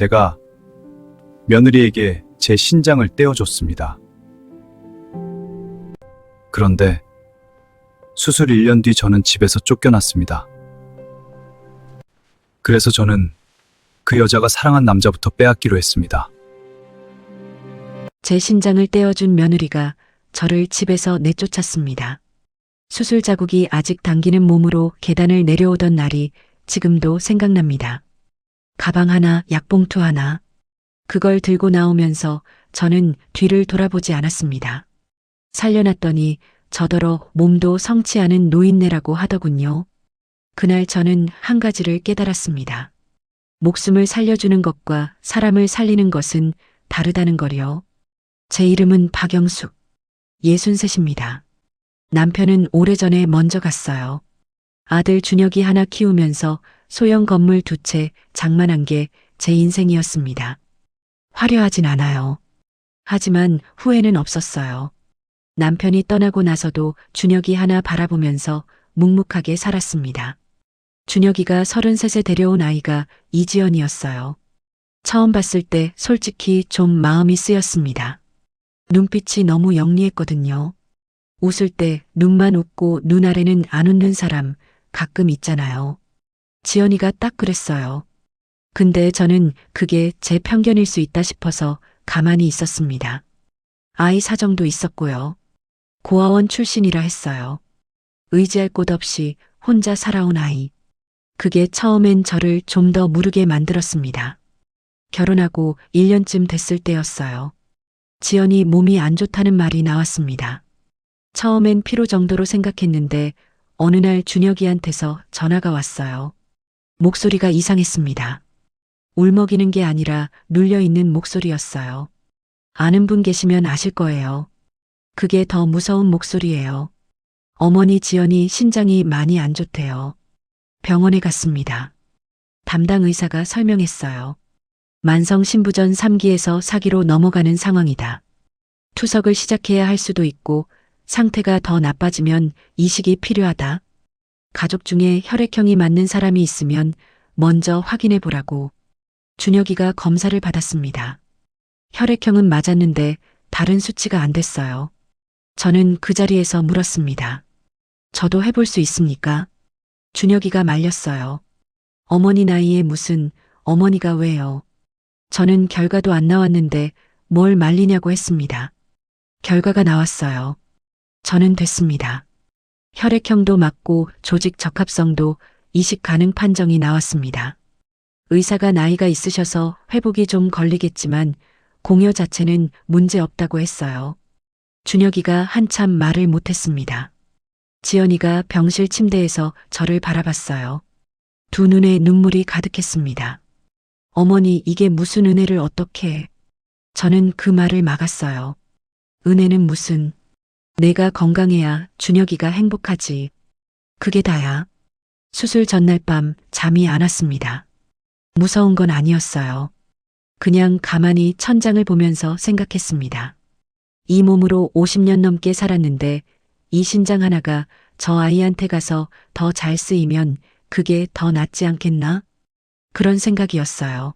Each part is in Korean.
제가 며느리에게 제 신장을 떼어줬습니다. 그런데 수술 1년 뒤 저는 집에서 쫓겨났습니다. 그래서 저는 그 여자가 사랑한 남자부터 빼앗기로 했습니다. 제 신장을 떼어준 며느리가 저를 집에서 내쫓았습니다. 수술 자국이 아직 당기는 몸으로 계단을 내려오던 날이 지금도 생각납니다. 가방 하나, 약봉투 하나. 그걸 들고 나오면서 저는 뒤를 돌아보지 않았습니다. 살려놨더니 저더러 몸도 성치 않은 노인네라고 하더군요. 그날 저는 한 가지를 깨달았습니다. 목숨을 살려주는 것과 사람을 살리는 것은 다르다는 거요. 제 이름은 박영숙, 63입니다. 남편은 오래전에 먼저 갔어요. 아들 준혁이 하나 키우면서 소형 건물 2채 장만한 게 제 인생이었습니다. 화려하진 않아요. 하지만 후회는 없었어요. 남편이 떠나고 나서도 준혁이 하나 바라보면서 묵묵하게 살았습니다. 준혁이가 33에 데려온 아이가 이지연이었어요. 처음 봤을 때 솔직히 좀 마음이 쓰였습니다. 눈빛이 너무 영리했거든요. 웃을 때 눈만 웃고 눈 아래는 안 웃는 사람 가끔 있잖아요. 지연이가 딱 그랬어요. 근데 저는 그게 제 편견일 수 있다 싶어서 가만히 있었습니다. 아이 사정도 있었고요. 고아원 출신이라 했어요. 의지할 곳 없이 혼자 살아온 아이. 그게 처음엔 저를 좀 더 무르게 만들었습니다. 결혼하고 1년쯤 됐을 때였어요. 지연이 몸이 안 좋다는 말이 나왔습니다. 처음엔 피로 정도로 생각했는데 어느 날 준혁이한테서 전화가 왔어요. 목소리가 이상했습니다. 울먹이는 게 아니라 눌려있는 목소리였어요. 아는 분 계시면 아실 거예요. 그게 더 무서운 목소리예요. 어머니 지연이 신장이 많이 안 좋대요. 병원에 갔습니다. 담당 의사가 설명했어요. 만성 신부전 3기에서 4기로 넘어가는 상황이다. 투석을 시작해야 할 수도 있고 상태가 더 나빠지면 이식이 필요하다. 가족 중에 혈액형이 맞는 사람이 있으면 먼저 확인해 보라고. 준혁이가 검사를 받았습니다. 혈액형은 맞았는데 다른 수치가 안 됐어요. 저는 그 자리에서 물었습니다. 저도 해볼 수 있습니까? 준혁이가 말렸어요. 어머니 나이에 무슨 어머니가 왜요? 저는 결과도 안 나왔는데 뭘 말리냐고 했습니다. 결과가 나왔어요. 저는 됐습니다. 혈액형도 맞고 조직 적합성도 이식 가능 판정이 나왔습니다. 의사가 나이가 있으셔서 회복이 좀 걸리겠지만 공여 자체는 문제 없다고 했어요. 준혁이가 한참 말을 못했습니다. 지연이가 병실 침대에서 저를 바라봤어요. 두 눈에 눈물이 가득했습니다. 어머니 이게 무슨 은혜를 어떻게 해? 저는 그 말을 막았어요. 은혜는 무슨? 내가 건강해야 준혁이가 행복하지. 그게 다야. 수술 전날 밤 잠이 안 왔습니다. 무서운 건 아니었어요. 그냥 가만히 천장을 보면서 생각했습니다. 이 몸으로 50년 넘게 살았는데 이 신장 하나가 저 아이한테 가서 더 잘 쓰이면 그게 더 낫지 않겠나? 그런 생각이었어요.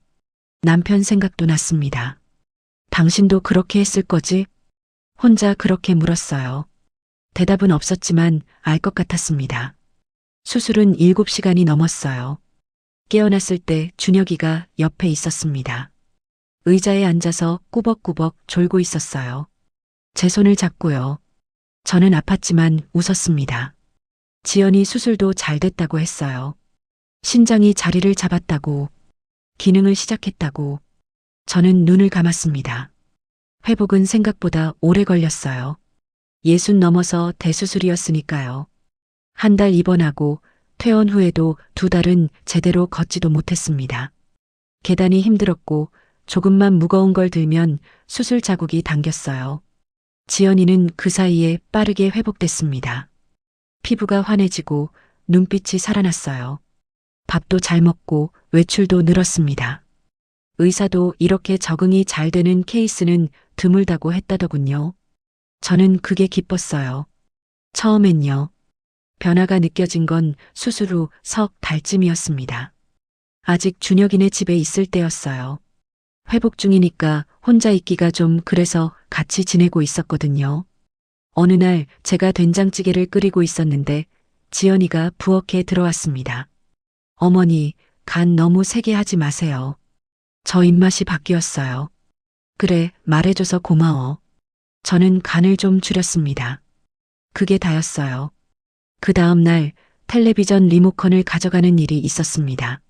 남편 생각도 났습니다. 당신도 그렇게 했을 거지? 혼자 그렇게 물었어요. 대답은 없었지만 알 것 같았습니다. 수술은 7시간이 넘었어요. 깨어났을 때 준혁이가 옆에 있었습니다. 의자에 앉아서 꾸벅꾸벅 졸고 있었어요. 제 손을 잡고요. 저는 아팠지만 웃었습니다. 지연이 수술도 잘 됐다고 했어요. 신장이 자리를 잡았다고, 기능을 시작했다고. 저는 눈을 감았습니다. 회복은 생각보다 오래 걸렸어요. 60 넘어서 대수술이었으니까요. 한 달 입원하고 퇴원 후에도 2달은 제대로 걷지도 못했습니다. 계단이 힘들었고 조금만 무거운 걸 들면 수술 자국이 당겼어요. 지연이는 그 사이에 빠르게 회복됐습니다. 피부가 환해지고 눈빛이 살아났어요. 밥도 잘 먹고 외출도 늘었습니다. 의사도 이렇게 적응이 잘 되는 케이스는 드물다고 했다더군요. 저는 그게 기뻤어요. 처음엔요. 변화가 느껴진 건 수술 후 석 달쯤이었습니다. 아직 준혁이네 집에 있을 때였어요. 회복 중이니까 혼자 있기가 좀 그래서 같이 지내고 있었거든요. 어느 날 제가 된장찌개를 끓이고 있었는데 지연이가 부엌에 들어왔습니다. 어머니, 간 너무 세게 하지 마세요. 저 입맛이 바뀌었어요. 그래, 말해줘서 고마워. 저는 간을 좀 줄였습니다. 그게 다였어요. 그 다음 날 텔레비전 리모컨을 가져가는 일이 있었습니다.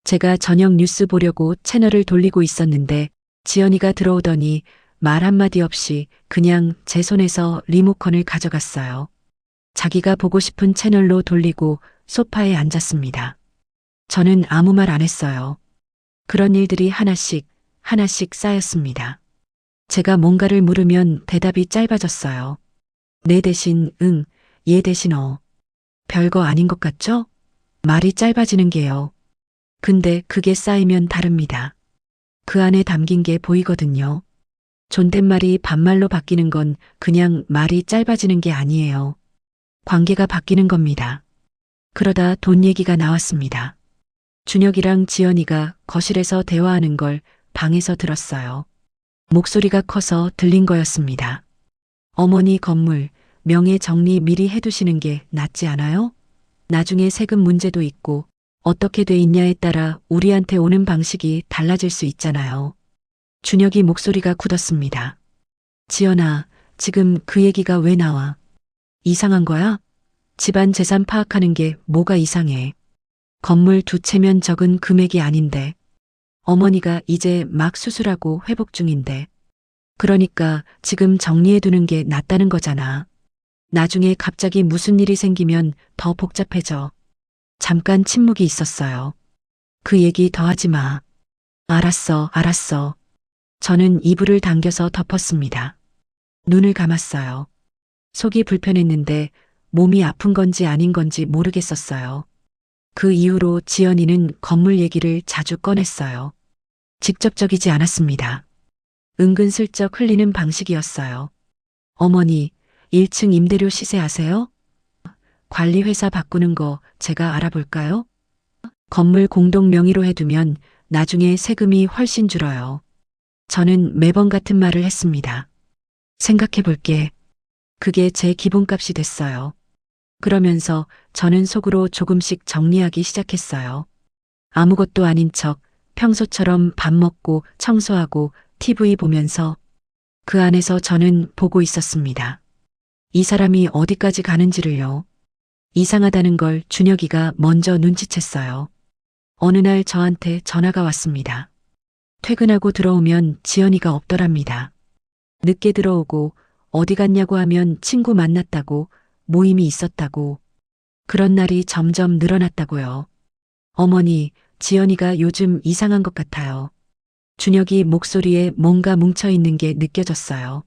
제가 저녁 뉴스 보려고 채널을 돌리고 있었는데 지연이가 들어오더니 말 한마디 없이 그냥 제 손에서 리모컨을 가져갔어요. 자기가 보고 싶은 채널로 돌리고 소파에 앉았습니다. 저는 아무 말 안 했어요. 그런 일들이 하나씩 쌓였습니다. 제가 뭔가를 물으면 대답이 짧아졌어요. 네 대신 응, 얘 대신 어. 별거 아닌 것 같죠? 말이 짧아지는 게요. 근데 그게 쌓이면 다릅니다. 그 안에 담긴 게 보이거든요. 존댓말이 반말로 바뀌는 건 그냥 말이 짧아지는 게 아니에요. 관계가 바뀌는 겁니다. 그러다 돈 얘기가 나왔습니다. 준혁이랑 지연이가 거실에서 대화하는 걸 방에서 들었어요. 목소리가 커서 들린 거였습니다. 어머니 건물, 명예 정리 미리 해두시는 게 낫지 않아요? 나중에 세금 문제도 있고 어떻게 돼 있냐에 따라 우리한테 오는 방식이 달라질 수 있잖아요. 준혁이 목소리가 굳었습니다. 지연아, 지금 그 얘기가 왜 나와? 이상한 거야? 집안 재산 파악하는 게 뭐가 이상해? 건물 2채면 적은 금액이 아닌데. 어머니가 이제 막 수술하고 회복 중인데. 그러니까 지금 정리해두는 게 낫다는 거잖아. 나중에 갑자기 무슨 일이 생기면 더 복잡해져. 잠깐 침묵이 있었어요. 그 얘기 더 하지 마. 알았어. 저는 이불을 당겨서 덮었습니다. 눈을 감았어요. 속이 불편했는데 몸이 아픈 건지 아닌 건지 모르겠었어요. 그 이후로 지연이는 건물 얘기를 자주 꺼냈어요. 직접적이지 않았습니다. 은근슬쩍 흘리는 방식이었어요. 어머니, 1층 임대료 시세 아세요? 관리회사 바꾸는 거 제가 알아볼까요? 건물 공동 명의로 해두면 나중에 세금이 훨씬 줄어요. 저는 매번 같은 말을 했습니다. 생각해 볼게. 그게 제 기본값이 됐어요. 그러면서 저는 속으로 조금씩 정리하기 시작했어요. 아무것도 아닌 척 평소처럼 밥 먹고 청소하고 TV 보면서 그 안에서 저는 보고 있었습니다. 이 사람이 어디까지 가는지를요. 이상하다는 걸 준혁이가 먼저 눈치챘어요. 어느 날 저한테 전화가 왔습니다. 퇴근하고 들어오면 지연이가 없더랍니다. 늦게 들어오고 어디 갔냐고 하면 친구 만났다고 모임이 있었다고 그런 날이 점점 늘어났다고요. 어머니, 지연이가 요즘 이상한 것 같아요. 준혁이 목소리에 뭔가 뭉쳐있는 게 느껴졌어요.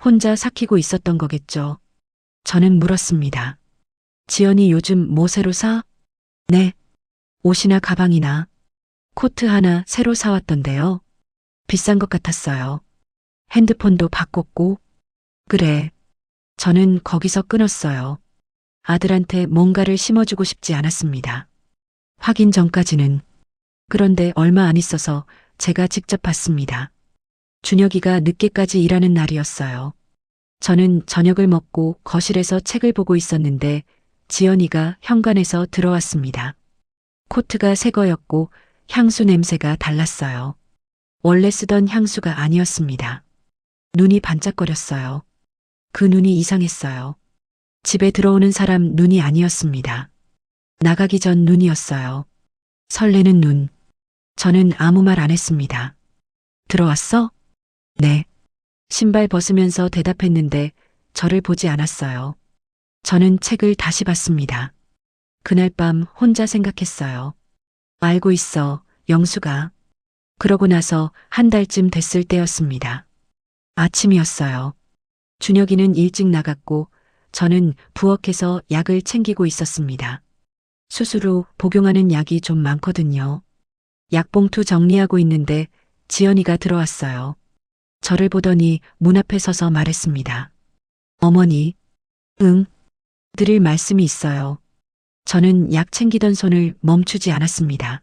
혼자 삭히고 있었던 거겠죠. 저는 물었습니다. 지연이 요즘 뭐 새로 사? 네. 옷이나 가방이나 코트 하나 새로 사왔던데요. 비싼 것 같았어요. 핸드폰도 바꿨고. 그래. 저는 거기서 끊었어요. 아들한테 뭔가를 심어주고 싶지 않았습니다. 확인 전까지는. 그런데 얼마 안 있어서 제가 직접 봤습니다. 준혁이가 늦게까지 일하는 날이었어요. 저는 저녁을 먹고 거실에서 책을 보고 있었는데 지연이가 현관에서 들어왔습니다. 코트가 새 거였고 향수 냄새가 달랐어요. 원래 쓰던 향수가 아니었습니다. 눈이 반짝거렸어요. 그 눈이 이상했어요. 집에 들어오는 사람 눈이 아니었습니다. 나가기 전 눈이었어요. 설레는 눈. 저는 아무 말 안 했습니다. 들어왔어? 네. 신발 벗으면서 대답했는데 저를 보지 않았어요. 저는 책을 다시 봤습니다. 그날 밤 혼자 생각했어요. 알고 있어, 영수가. 그러고 나서 한 달쯤 됐을 때였습니다. 아침이었어요. 준혁이는 일찍 나갔고 저는 부엌에서 약을 챙기고 있었습니다. 수술 후 복용하는 약이 좀 많거든요. 약봉투 정리하고 있는데 지연이가 들어왔어요. 저를 보더니 문 앞에 서서 말했습니다. 어머니, 응, 드릴 말씀이 있어요. 저는 약 챙기던 손을 멈추지 않았습니다.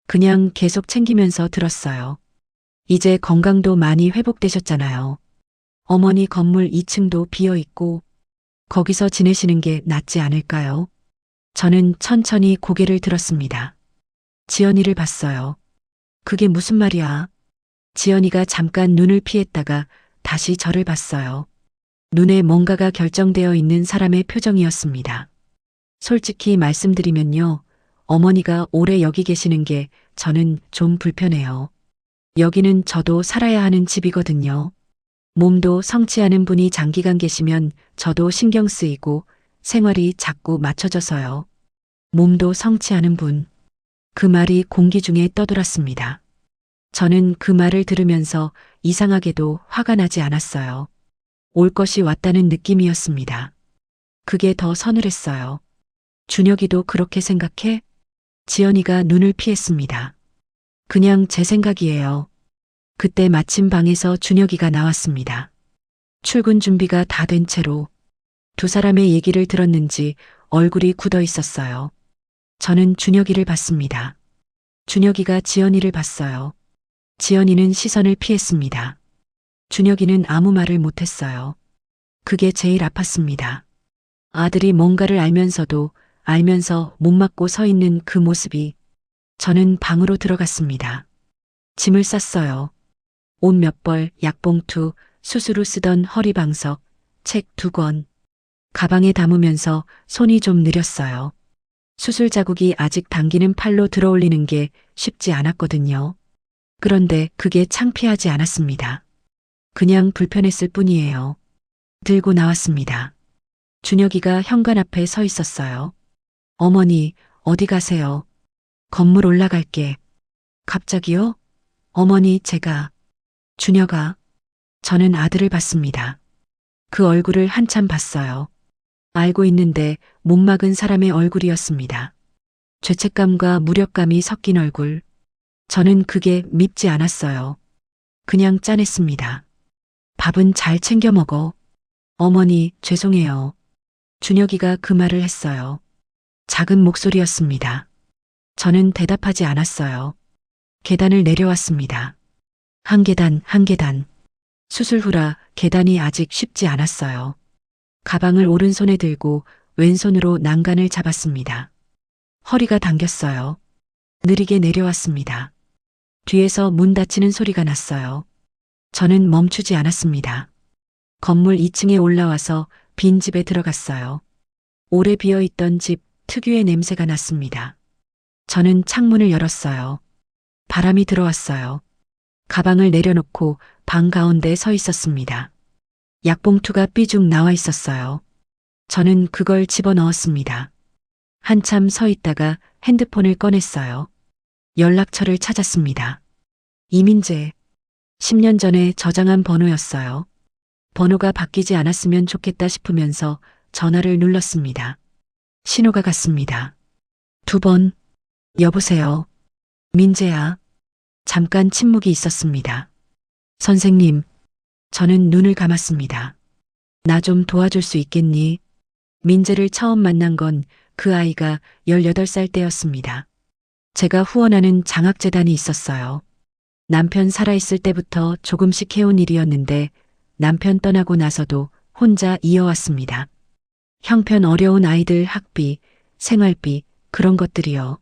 그냥 계속 챙기면서 들었어요. 이제 건강도 많이 회복되셨잖아요. 어머니 건물 2층도 비어 있고 거기서 지내시는 게 낫지 않을까요? 저는 천천히 고개를 들었습니다. 지연이를 봤어요. 그게 무슨 말이야? 지연이가 잠깐 눈을 피했다가 다시 저를 봤어요. 눈에 뭔가가 결정되어 있는 사람의 표정이었습니다. 솔직히 말씀드리면요. 어머니가 오래 여기 계시는 게 저는 좀 불편해요. 여기는 저도 살아야 하는 집이거든요. 몸도 성취하는 분이 장기간 계시면 저도 신경 쓰이고 생활이 자꾸 맞춰져서요. 몸도 성취하는 분. 그 말이 공기 중에 떠돌았습니다. 저는 그 말을 들으면서 이상하게도 화가 나지 않았어요. 올 것이 왔다는 느낌이었습니다. 그게 더 서늘했어요. 준혁이도 그렇게 생각해? 지연이가 눈을 피했습니다. 그냥 제 생각이에요. 그때 마침 방에서 준혁이가 나왔습니다. 출근 준비가 다 된 채로 두 사람의 얘기를 들었는지 얼굴이 굳어 있었어요. 저는 준혁이를 봤습니다. 준혁이가 지연이를 봤어요. 지연이는 시선을 피했습니다. 준혁이는 아무 말을 못했어요. 그게 제일 아팠습니다. 아들이 뭔가를 알면서 못 맞고 서 있는 그 모습이. 저는 방으로 들어갔습니다. 짐을 쌌어요. 옷 몇 벌, 약봉투, 수수로 쓰던 허리방석, 책 2권. 가방에 담으면서 손이 좀 느렸어요. 수술 자국이 아직 당기는 팔로 들어올리는 게 쉽지 않았거든요. 그런데 그게 창피하지 않았습니다. 그냥 불편했을 뿐이에요. 들고 나왔습니다. 준혁이가 현관 앞에 서 있었어요. 어머니, 어디 가세요? 건물 올라갈게. 갑자기요? 어머니, 준혁아. 저는 아들을 봤습니다. 그 얼굴을 한참 봤어요. 알고 있는데 못 막은 사람의 얼굴이었습니다. 죄책감과 무력감이 섞인 얼굴. 저는 그게 밉지 않았어요. 그냥 짠했습니다. 밥은 잘 챙겨 먹어. 어머니, 죄송해요. 준혁이가 그 말을 했어요. 작은 목소리였습니다. 저는 대답하지 않았어요. 계단을 내려왔습니다. 한 계단, 한 계단. 수술 후라 계단이 아직 쉽지 않았어요. 가방을 오른손에 들고 왼손으로 난간을 잡았습니다. 허리가 당겼어요. 느리게 내려왔습니다. 뒤에서 문 닫히는 소리가 났어요. 저는 멈추지 않았습니다. 건물 2층에 올라와서 빈 집에 들어갔어요. 오래 비어있던 집 특유의 냄새가 났습니다. 저는 창문을 열었어요. 바람이 들어왔어요. 가방을 내려놓고 방 가운데 서 있었습니다. 약봉투가 삐죽 나와 있었어요. 저는 그걸 집어넣었습니다. 한참 서 있다가 핸드폰을 꺼냈어요. 연락처를 찾았습니다. 이민재. 10년 전에 저장한 번호였어요. 번호가 바뀌지 않았으면 좋겠다 싶으면서 전화를 눌렀습니다. 신호가 갔습니다. 2번. 여보세요. 민재야. 잠깐 침묵이 있었습니다. 선생님. 저는 눈을 감았습니다. 나 좀 도와줄 수 있겠니? 민재를 처음 만난 건 그 아이가 18살 때였습니다. 제가 후원하는 장학재단이 있었어요. 남편 살아있을 때부터 조금씩 해온 일이었는데 남편 떠나고 나서도 혼자 이어왔습니다. 형편 어려운 아이들 학비, 생활비, 그런 것들이요.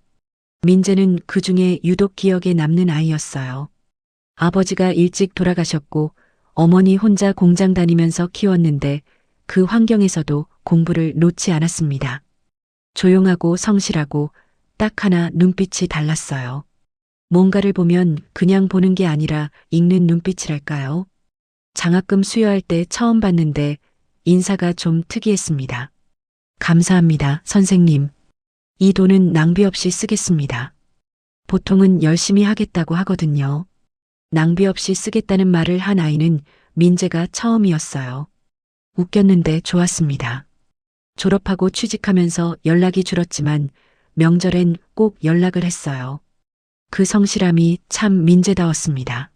민재는 그 중에 유독 기억에 남는 아이였어요. 아버지가 일찍 돌아가셨고 어머니 혼자 공장 다니면서 키웠는데 그 환경에서도 공부를 놓지 않았습니다. 조용하고 성실하고 딱 하나 눈빛이 달랐어요. 뭔가를 보면 그냥 보는 게 아니라 읽는 눈빛이랄까요? 장학금 수여할 때 처음 봤는데 인사가 좀 특이했습니다. 감사합니다, 선생님. 이 돈은 낭비 없이 쓰겠습니다. 보통은 열심히 하겠다고 하거든요. 낭비 없이 쓰겠다는 말을 한 아이는 민재가 처음이었어요. 웃겼는데 좋았습니다. 졸업하고 취직하면서 연락이 줄었지만 명절엔 꼭 연락을 했어요. 그 성실함이 참 민재다웠습니다.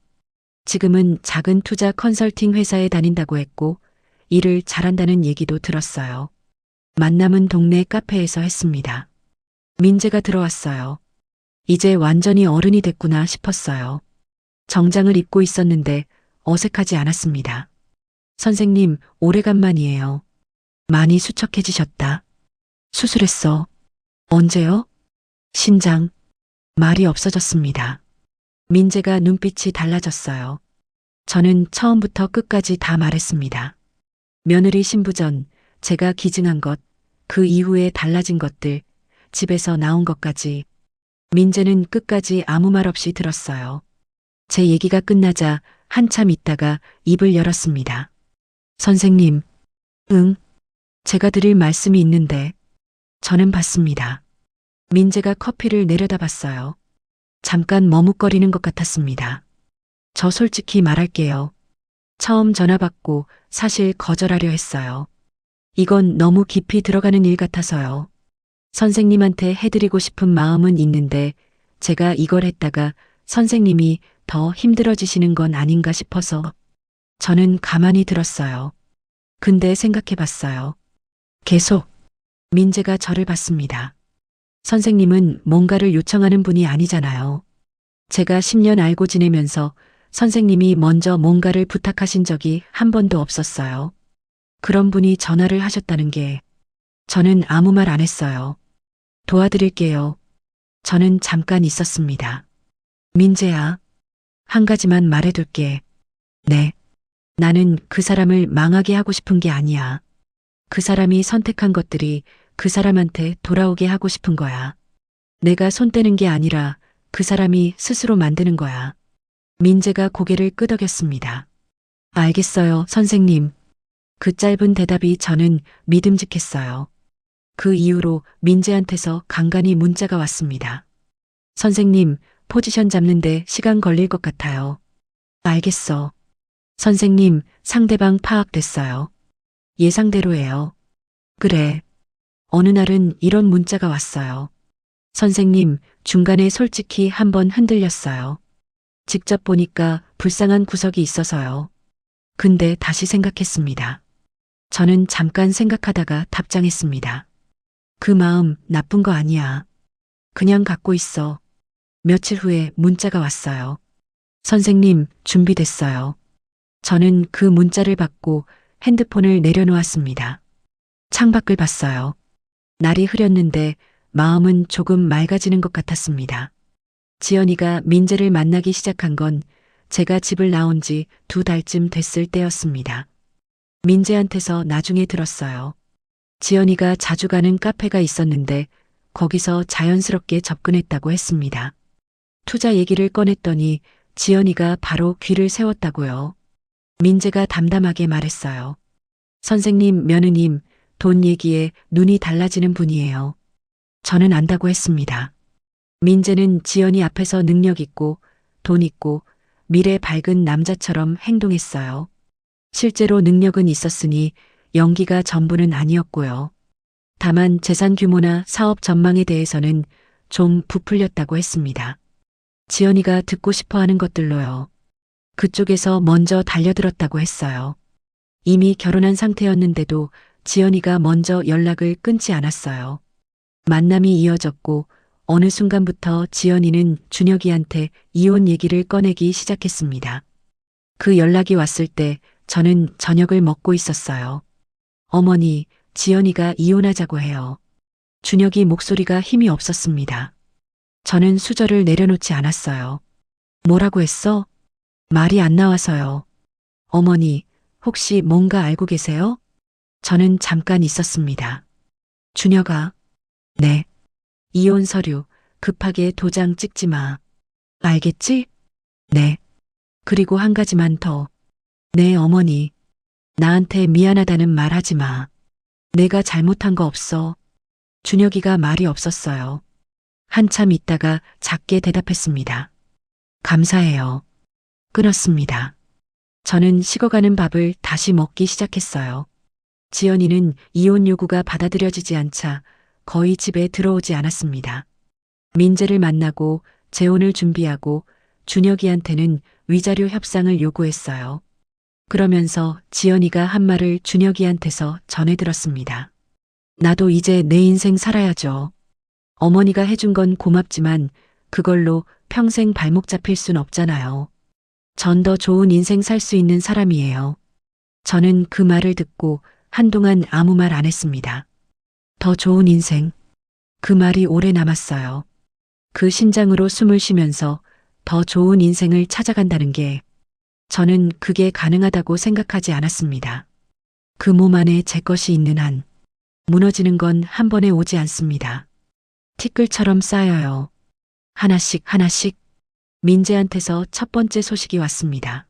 지금은 작은 투자 컨설팅 회사에 다닌다고 했고 일을 잘한다는 얘기도 들었어요. 만남은 동네 카페에서 했습니다. 민재가 들어왔어요. 이제 완전히 어른이 됐구나 싶었어요. 정장을 입고 있었는데 어색하지 않았습니다. 선생님, 오래간만이에요. 많이 수척해지셨다. 수술했어. 언제요? 신장. 말이 없어졌습니다. 민재가 눈빛이 달라졌어요. 저는 처음부터 끝까지 다 말했습니다. 며느리 신부 전, 제가 기증한 것, 그 이후에 달라진 것들, 집에서 나온 것까지. 민재는 끝까지 아무 말 없이 들었어요. 제 얘기가 끝나자 한참 있다가 입을 열었습니다. 선생님, 응, 제가 드릴 말씀이 있는데. 저는 받습니다. 민재가 커피를 내려다 봤어요. 잠깐 머뭇거리는 것 같았습니다. 저 솔직히 말할게요. 처음 전화 받고 사실 거절하려 했어요. 이건 너무 깊이 들어가는 일 같아서요. 선생님한테 해드리고 싶은 마음은 있는데 제가 이걸 했다가 선생님이 더 힘들어지시는 건 아닌가 싶어서. 저는 가만히 들었어요. 근데 생각해 봤어요. 계속. 민재가 저를 봤습니다. 선생님은 뭔가를 요청하는 분이 아니잖아요. 제가 10년 알고 지내면서 선생님이 먼저 뭔가를 부탁하신 적이 한 번도 없었어요. 그런 분이 전화를 하셨다는 게. 저는 아무 말 안 했어요. 도와드릴게요. 저는 잠깐 있었습니다. 민재야, 한 가지만 말해둘게. 네. 나는 그 사람을 망하게 하고 싶은 게 아니야. 그 사람이 선택한 것들이 그 사람한테 돌아오게 하고 싶은 거야. 내가 손 떼는 게 아니라 그 사람이 스스로 만드는 거야. 민재가 고개를 끄덕였습니다. 알겠어요, 선생님. 그 짧은 대답이 저는 믿음직했어요. 그 이후로 민재한테서 간간히 문자가 왔습니다. 선생님, 포지션 잡는데 시간 걸릴 것 같아요. 알겠어. 선생님, 상대방 파악됐어요. 예상대로예요. 그래. 어느 날은 이런 문자가 왔어요. 선생님, 중간에 솔직히 한번 흔들렸어요. 직접 보니까 불쌍한 구석이 있어서요. 근데 다시 생각했습니다. 저는 잠깐 생각하다가 답장했습니다. 그 마음 나쁜 거 아니야. 그냥 갖고 있어. 며칠 후에 문자가 왔어요. 선생님, 준비됐어요. 저는 그 문자를 받고 핸드폰을 내려놓았습니다. 창밖을 봤어요. 날이 흐렸는데 마음은 조금 맑아지는 것 같았습니다. 지연이가 민재를 만나기 시작한 건 제가 집을 나온 지 2달쯤 됐을 때였습니다. 민재한테서 나중에 들었어요. 지연이가 자주 가는 카페가 있었는데 거기서 자연스럽게 접근했다고 했습니다. 투자 얘기를 꺼냈더니 지연이가 바로 귀를 세웠다고요. 민재가 담담하게 말했어요. 선생님, 며느님, 돈 얘기에 눈이 달라지는 분이에요. 저는 안다고 했습니다. 민재는 지연이 앞에서 능력 있고 돈 있고 미래 밝은 남자처럼 행동했어요. 실제로 능력은 있었으니 연기가 전부는 아니었고요. 다만 재산 규모나 사업 전망에 대해서는 좀 부풀렸다고 했습니다. 지연이가 듣고 싶어 하는 것들로요. 그쪽에서 먼저 달려들었다고 했어요. 이미 결혼한 상태였는데도 지연이가 먼저 연락을 끊지 않았어요. 만남이 이어졌고 어느 순간부터 지연이는 준혁이한테 이혼 얘기를 꺼내기 시작했습니다. 그 연락이 왔을 때 저는 저녁을 먹고 있었어요. 어머니, 지연이가 이혼하자고 해요. 준혁이 목소리가 힘이 없었습니다. 저는 수저를 내려놓지 않았어요. 뭐라고 했어? 말이 안 나와서요. 어머니, 혹시 뭔가 알고 계세요? 저는 잠깐 있었습니다. 준혁아. 네. 이혼 서류, 급하게 도장 찍지 마. 알겠지? 네. 그리고 한 가지만 더. 네, 어머니. 나한테 미안하다는 말 하지 마. 내가 잘못한 거 없어. 준혁이가 말이 없었어요. 한참 있다가 작게 대답했습니다. 감사해요. 끊었습니다. 저는 식어가는 밥을 다시 먹기 시작했어요. 지연이는 이혼 요구가 받아들여지지 않자 거의 집에 들어오지 않았습니다. 민재를 만나고 재혼을 준비하고 준혁이한테는 위자료 협상을 요구했어요. 그러면서 지연이가 한 말을 준혁이한테서 전해 들었습니다. 나도 이제 내 인생 살아야죠. 어머니가 해준 건 고맙지만 그걸로 평생 발목 잡힐 순 없잖아요. 전 더 좋은 인생 살 수 있는 사람이에요. 저는 그 말을 듣고 한동안 아무 말 안 했습니다. 더 좋은 인생. 그 말이 오래 남았어요. 그 심장으로 숨을 쉬면서 더 좋은 인생을 찾아간다는 게 저는 그게 가능하다고 생각하지 않았습니다. 그 몸 안에 제 것이 있는 한 무너지는 건 한 번에 오지 않습니다. 티끌처럼 쌓여요. 하나씩 하나씩. 민재한테서 첫 번째 소식이 왔습니다.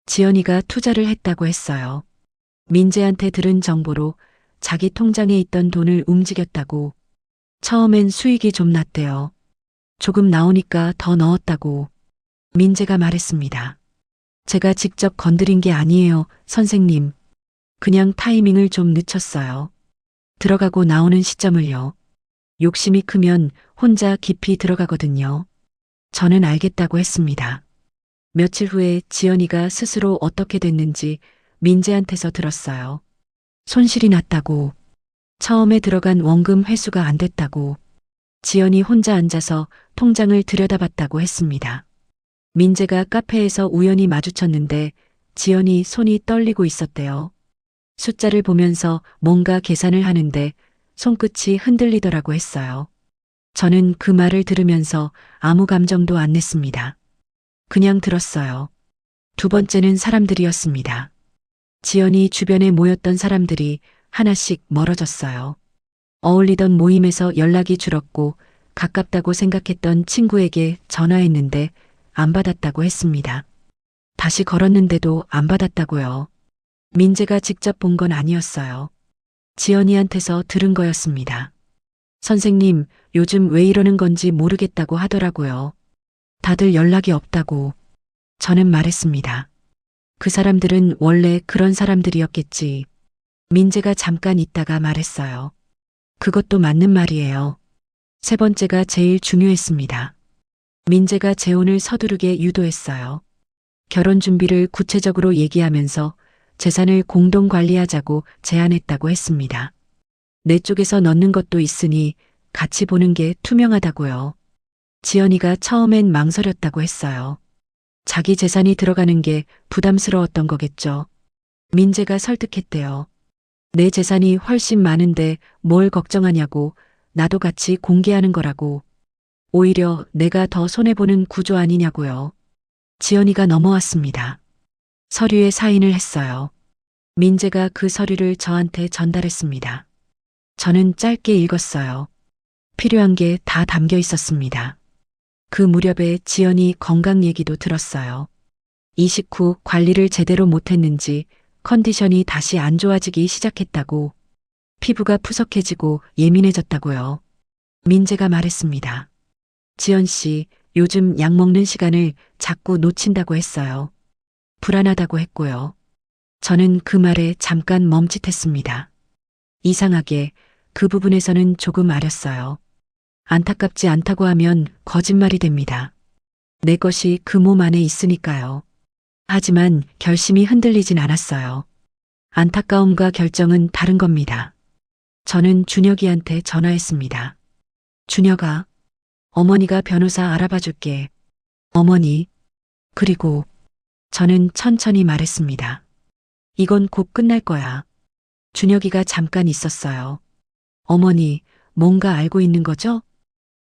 지연이가 투자를 했다고 했어요. 민재한테 들은 정보로 자기 통장에 있던 돈을 움직였다고. 처음엔 수익이 좀 났대요. 조금 나오니까 더 넣었다고. 민재가 말했습니다. 제가 직접 건드린 게 아니에요, 선생님. 그냥 타이밍을 좀 늦췄어요. 들어가고 나오는 시점을요. 욕심이 크면 혼자 깊이 들어가거든요. 저는 알겠다고 했습니다. 며칠 후에 지연이가 스스로 어떻게 됐는지 민재한테서 들었어요. 손실이 났다고. 처음에 들어간 원금 회수가 안 됐다고. 지연이 혼자 앉아서 통장을 들여다봤다고 했습니다. 민재가 카페에서 우연히 마주쳤는데 지연이 손이 떨리고 있었대요. 숫자를 보면서 뭔가 계산을 하는데 손끝이 흔들리더라고 했어요. 저는 그 말을 들으면서 아무 감정도 안 냈습니다. 그냥 들었어요. 두 번째는 사람들이었습니다. 지연이 주변에 모였던 사람들이 하나씩 멀어졌어요. 어울리던 모임에서 연락이 줄었고 가깝다고 생각했던 친구에게 전화했는데 안 받았다고 했습니다. 다시 걸었는데도 안 받았다고요. 민재가 직접 본 건 아니었어요. 지연이한테서 들은 거였습니다. 선생님, 요즘 왜 이러는 건지 모르겠다고 하더라고요. 다들 연락이 없다고. 저는 말했습니다. 그 사람들은 원래 그런 사람들이었겠지. 민재가 잠깐 있다가 말했어요. 그것도 맞는 말이에요. 세 번째가 제일 중요했습니다. 민재가 재혼을 서두르게 유도했어요. 결혼 준비를 구체적으로 얘기하면서 재산을 공동 관리하자고 제안했다고 했습니다. 내 쪽에서 넣는 것도 있으니 같이 보는 게 투명하다고요. 지연이가 처음엔 망설였다고 했어요. 자기 재산이 들어가는 게 부담스러웠던 거겠죠. 민재가 설득했대요. 내 재산이 훨씬 많은데 뭘 걱정하냐고. 나도 같이 공개하는 거라고. 오히려 내가 더 손해보는 구조 아니냐고요. 지연이가 넘어왔습니다. 서류에 사인을 했어요. 민재가 그 서류를 저한테 전달했습니다. 저는 짧게 읽었어요. 필요한 게 다 담겨 있었습니다. 그 무렵에 지연이 건강 얘기도 들었어요. 이식 후 관리를 제대로 못했는지 컨디션이 다시 안 좋아지기 시작했다고. 피부가 푸석해지고 예민해졌다고요. 민재가 말했습니다. 지연 씨, 요즘 약 먹는 시간을 자꾸 놓친다고 했어요. 불안하다고 했고요. 저는 그 말에 잠깐 멈칫했습니다. 이상하게 그 부분에서는 조금 아렸어요. 안타깝지 않다고 하면 거짓말이 됩니다. 내 것이 그 몸 안에 있으니까요. 하지만 결심이 흔들리진 않았어요. 안타까움과 결정은 다른 겁니다. 저는 준혁이한테 전화했습니다. 준혁아, 어머니가 변호사 알아봐 줄게. 어머니. 그리고 저는 천천히 말했습니다. 이건 곧 끝날 거야. 준혁이가 잠깐 있었어요. 어머니, 뭔가 알고 있는 거죠?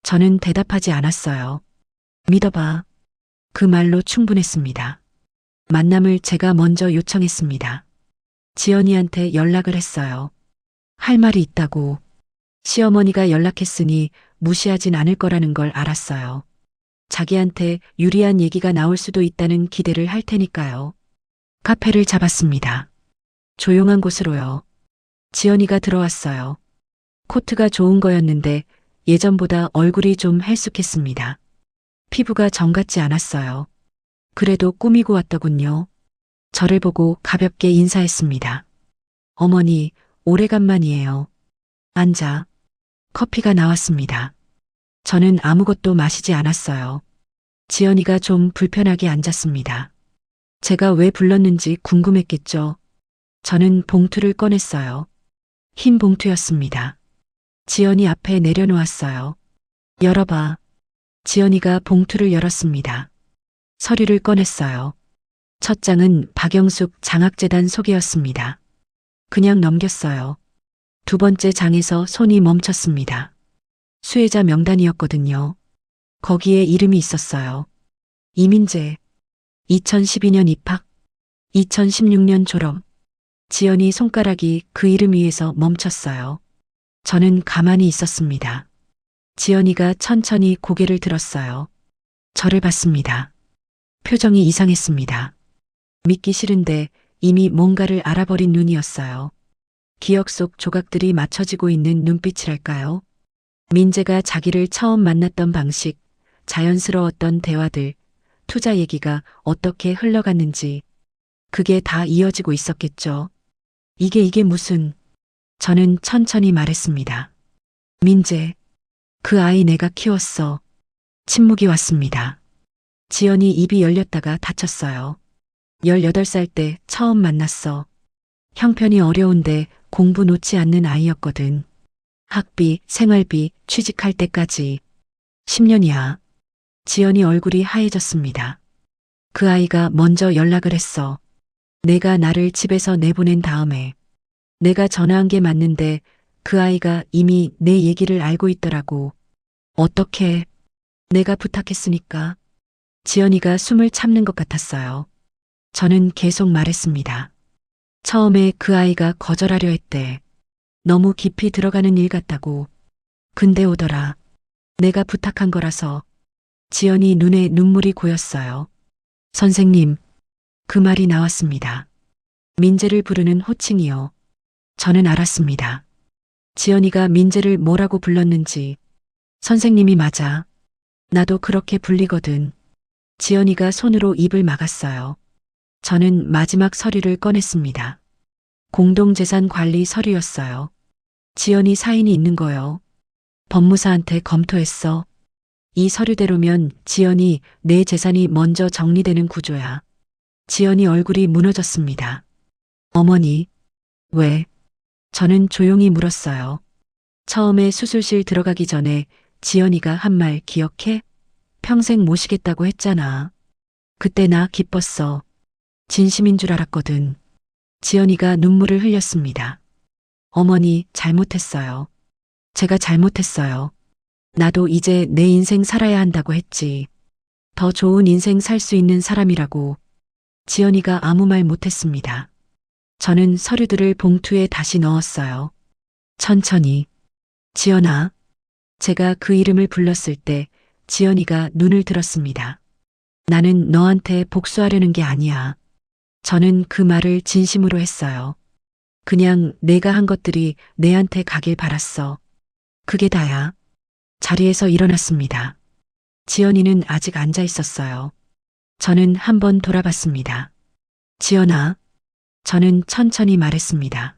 저는 대답하지 않았어요. 믿어봐. 그 말로 충분했습니다. 만남을 제가 먼저 요청했습니다. 지연이한테 연락을 했어요. 할 말이 있다고. 시어머니가 연락했으니 무시하진 않을 거라는 걸 알았어요. 자기한테 유리한 얘기가 나올 수도 있다는 기대를 할 테니까요. 카페를 잡았습니다. 조용한 곳으로요. 지연이가 들어왔어요. 코트가 좋은 거였는데 예전보다 얼굴이 좀 헬쑥했습니다. 피부가 정 같지 않았어요. 그래도 꾸미고 왔더군요. 저를 보고 가볍게 인사했습니다. 어머니, 오래간만이에요. 앉아. 커피가 나왔습니다. 저는 아무것도 마시지 않았어요. 지연이가 좀 불편하게 앉았습니다. 제가 왜 불렀는지 궁금했겠죠. 저는 봉투를 꺼냈어요. 흰 봉투였습니다. 지연이 앞에 내려놓았어요. 열어봐. 지연이가 봉투를 열었습니다. 서류를 꺼냈어요. 첫 장은 박영숙 장학재단 소개였습니다. 그냥 넘겼어요. 두 번째 장에서 손이 멈췄습니다. 수혜자 명단이었거든요. 거기에 이름이 있었어요. 이민재. 2012년 입학. 2016년 졸업. 지연이 손가락이 그 이름 위에서 멈췄어요. 저는 가만히 있었습니다. 지연이가 천천히 고개를 들었어요. 저를 봤습니다. 표정이 이상했습니다. 믿기 싫은데 이미 뭔가를 알아버린 눈이었어요. 기억 속 조각들이 맞춰지고 있는 눈빛이랄까요? 민재가 자기를 처음 만났던 방식, 자연스러웠던 대화들, 투자 얘기가 어떻게 흘러갔는지, 그게 다 이어지고 있었겠죠. 이게 무슨... 저는 천천히 말했습니다. 민재, 그 아이 내가 키웠어. 침묵이 왔습니다. 지연이 입이 열렸다가 닫혔어요. 18살 때 처음 만났어. 형편이 어려운데 공부 놓지 않는 아이였거든. 학비, 생활비, 취직할 때까지. 10년이야. 지연이 얼굴이 하얘졌습니다. 그 아이가 먼저 연락을 했어. 내가 나를 집에서 내보낸 다음에. 내가 전화한 게 맞는데 그 아이가 이미 내 얘기를 알고 있더라고. 어떻게? 내가 부탁했으니까. 지연이가 숨을 참는 것 같았어요. 저는 계속 말했습니다. 처음에 그 아이가 거절하려 했대. 너무 깊이 들어가는 일 같다고. 근데 오더라. 내가 부탁한 거라서. 지연이 눈에 눈물이 고였어요. 선생님, 그 말이 나왔습니다. 민재를 부르는 호칭이요. 저는 알았습니다. 지연이가 민재를 뭐라고 불렀는지. 선생님이 맞아. 나도 그렇게 불리거든. 지연이가 손으로 입을 막았어요. 저는 마지막 서류를 꺼냈습니다. 공동재산 관리 서류였어요. 지연이 사인이 있는 거요. 법무사한테 검토했어. 이 서류대로면 지연이 내 재산이 먼저 정리되는 구조야. 지연이 얼굴이 무너졌습니다. 어머니, 왜? 저는 조용히 물었어요. 처음에 수술실 들어가기 전에 지연이가 한 말 기억해? 평생 모시겠다고 했잖아. 그때 나 기뻤어. 진심인 줄 알았거든. 지연이가 눈물을 흘렸습니다. 어머니, 잘못했어요. 제가 잘못했어요. 나도 이제 내 인생 살아야 한다고 했지. 더 좋은 인생 살 수 있는 사람이라고. 지연이가 아무 말 못했습니다. 저는 서류들을 봉투에 다시 넣었어요. 천천히. 지연아. 제가 그 이름을 불렀을 때 지연이가 눈을 들었습니다. 나는 너한테 복수하려는 게 아니야. 저는 그 말을 진심으로 했어요. 그냥 내가 한 것들이 내한테 가길 바랐어. 그게 다야. 자리에서 일어났습니다. 지연이는 아직 앉아 있었어요. 저는 한번 돌아봤습니다. 지연아. 저는 천천히 말했습니다.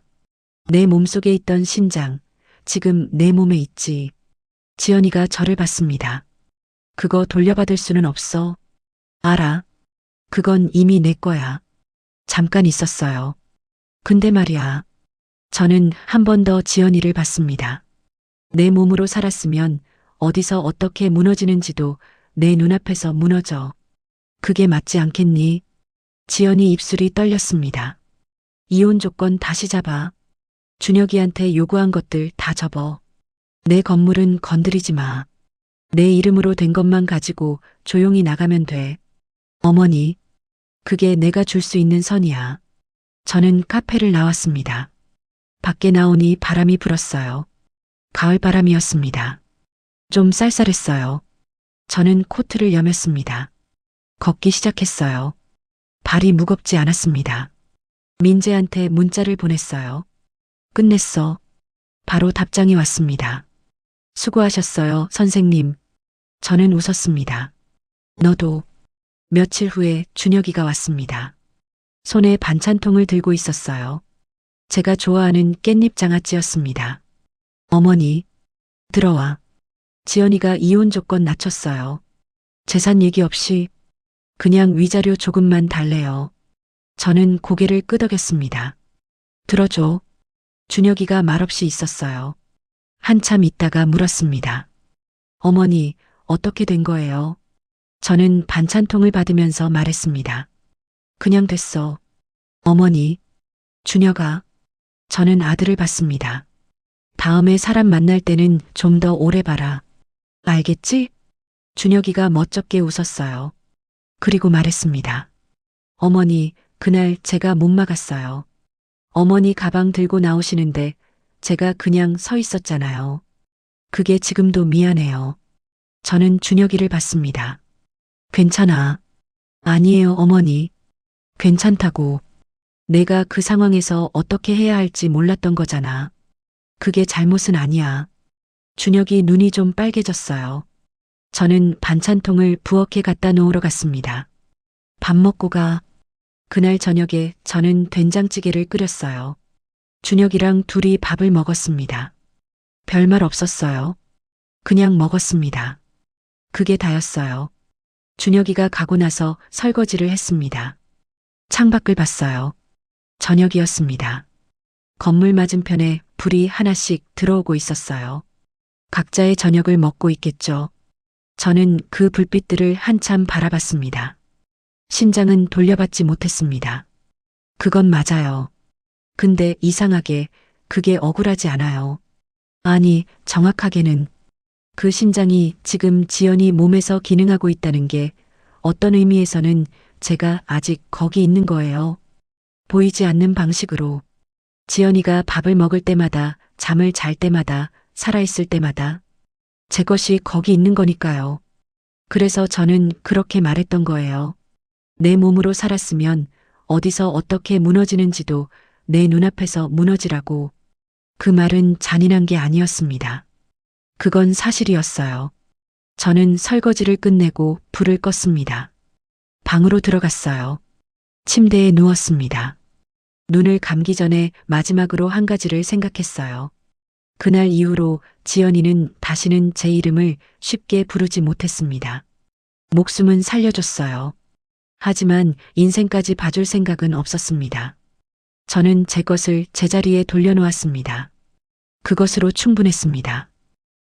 내 몸속에 있던 심장, 지금 내 몸에 있지. 지연이가 저를 봤습니다. 그거 돌려받을 수는 없어. 알아. 그건 이미 내 거야. 잠깐 있었어요. 근데 말이야. 저는 한 번 더 지연이를 봤습니다. 내 몸으로 살았으면 어디서 어떻게 무너지는지도 내 눈앞에서 무너져. 그게 맞지 않겠니? 지연이 입술이 떨렸습니다. 이혼 조건 다시 잡아. 준혁이한테 요구한 것들 다 접어. 내 건물은 건드리지 마. 내 이름으로 된 것만 가지고 조용히 나가면 돼. 어머니, 그게 내가 줄 수 있는 선이야. 저는 카페를 나왔습니다. 밖에 나오니 바람이 불었어요. 가을 바람이었습니다. 좀 쌀쌀했어요. 저는 코트를 여몄습니다. 걷기 시작했어요. 발이 무겁지 않았습니다. 민재한테 문자를 보냈어요. 끝냈어. 바로 답장이 왔습니다. 수고하셨어요, 선생님. 저는 웃었습니다. 너도. 며칠 후에 준혁이가 왔습니다. 손에 반찬통을 들고 있었어요. 제가 좋아하는 깻잎 장아찌였습니다. 어머니, 들어와. 지연이가 이혼 조건 낮췄어요. 재산 얘기 없이 그냥 위자료 조금만 달래요. 저는 고개를 끄덕였습니다. 들어줘. 준혁이가 말없이 있었어요. 한참 있다가 물었습니다. 어머니, 어떻게 된 거예요? 저는 반찬통을 받으면서 말했습니다. 그냥 됐어. 어머니, 준혁아, 저는 아들을 봤습니다. 다음에 사람 만날 때는 좀 더 오래 봐라. 알겠지? 준혁이가 멋쩍게 웃었어요. 그리고 말했습니다. 어머니, 그날 제가 못 막았어요. 어머니 가방 들고 나오시는데 제가 그냥 서 있었잖아요. 그게 지금도 미안해요. 저는 준혁이를 봤습니다. 괜찮아. 아니에요, 어머니. 괜찮다고. 내가 그 상황에서 어떻게 해야 할지 몰랐던 거잖아. 그게 잘못은 아니야. 준혁이 눈이 좀 빨개졌어요. 저는 반찬통을 부엌에 갖다 놓으러 갔습니다. 밥 먹고 가. 그날 저녁에 저는 된장찌개를 끓였어요. 준혁이랑 둘이 밥을 먹었습니다. 별말 없었어요. 그냥 먹었습니다. 그게 다였어요. 준혁이가 가고 나서 설거지를 했습니다. 창밖을 봤어요. 저녁이었습니다. 건물 맞은편에 불이 하나씩 들어오고 있었어요. 각자의 저녁을 먹고 있겠죠. 저는 그 불빛들을 한참 바라봤습니다. 심장은 돌려받지 못했습니다. 그건 맞아요. 근데 이상하게 그게 억울하지 않아요. 아니, 정확하게는 그 심장이 지금 지연이 몸에서 기능하고 있다는 게 어떤 의미에서는 제가 아직 거기 있는 거예요. 보이지 않는 방식으로. 지연이가 밥을 먹을 때마다, 잠을 잘 때마다, 살아있을 때마다 제 것이 거기 있는 거니까요. 그래서 저는 그렇게 말했던 거예요. 내 몸으로 살았으면 어디서 어떻게 무너지는지도 내 눈앞에서 무너지라고. 그 말은 잔인한 게 아니었습니다. 그건 사실이었어요. 저는 설거지를 끝내고 불을 껐습니다. 방으로 들어갔어요. 침대에 누웠습니다. 눈을 감기 전에 마지막으로 한 가지를 생각했어요. 그날 이후로 지연이는 다시는 제 이름을 쉽게 부르지 못했습니다. 목숨은 살려줬어요. 하지만 인생까지 봐줄 생각은 없었습니다. 저는 제 것을 제자리에 돌려놓았습니다. 그것으로 충분했습니다.